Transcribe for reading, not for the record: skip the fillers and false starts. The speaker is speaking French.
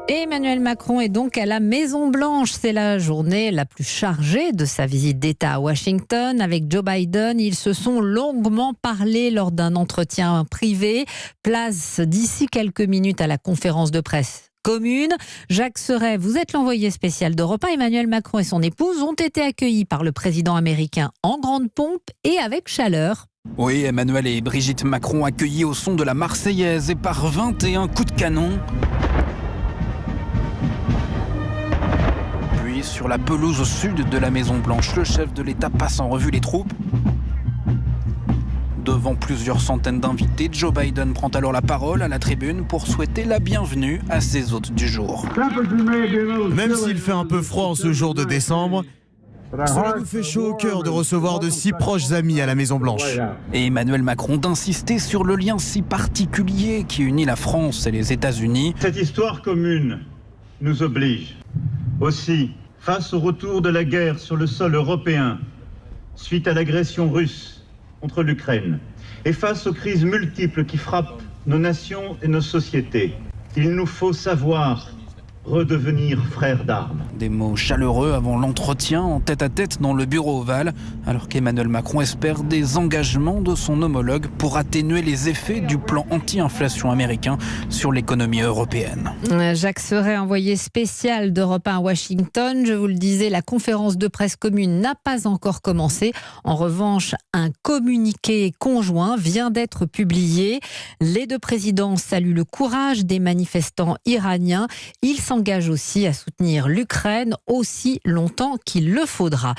Emmanuel Macron est donc à la Maison-Blanche. C'est la journée la plus chargée de sa visite d'État à Washington. Avec Joe Biden, ils se sont longuement parlé lors d'un entretien privé. Place d'ici quelques minutes à la conférence de presse commune. Jacques Serret, vous êtes l'envoyé spécial d'Europe 1. Emmanuel Macron et son épouse ont été accueillis par le président américain en grande pompe et avec chaleur. Oui, Emmanuel et Brigitte Macron accueillis au son de la Marseillaise et par 21 coups de canon. Puis sur la pelouse au sud de la Maison-Blanche, le chef de l'État passe en revue les troupes. Devant plusieurs centaines d'invités, Joe Biden prend alors la parole à la tribune pour souhaiter la bienvenue à ses hôtes du jour. Même s'il fait un peu froid en ce jour de décembre, cela nous fait chaud au cœur de recevoir de si proches amis à la Maison-Blanche. Et Emmanuel Macron d'insister sur le lien si particulier qui unit la France et les États-Unis. Cette histoire commune nous oblige. Aussi, face au retour de la guerre sur le sol européen, suite à l'agression russe contre l'Ukraine, et face aux crises multiples qui frappent nos nations et nos sociétés, il nous faut savoir redevenir frères d'armes. Des mots chaleureux avant l'entretien en tête-à-tête dans le bureau ovale, alors qu'Emmanuel Macron espère des engagements de son homologue pour atténuer les effets du plan anti-inflation américain sur l'économie européenne. Jacques Serret, envoyé spécial d'Europe 1 à Washington. Je vous le disais, la conférence de presse commune n'a pas encore commencé. En revanche, un communiqué conjoint vient d'être publié. Les deux présidents saluent le courage des manifestants iraniens. Ils s'engagent aussi à soutenir l'Ukraine aussi longtemps qu'il le faudra.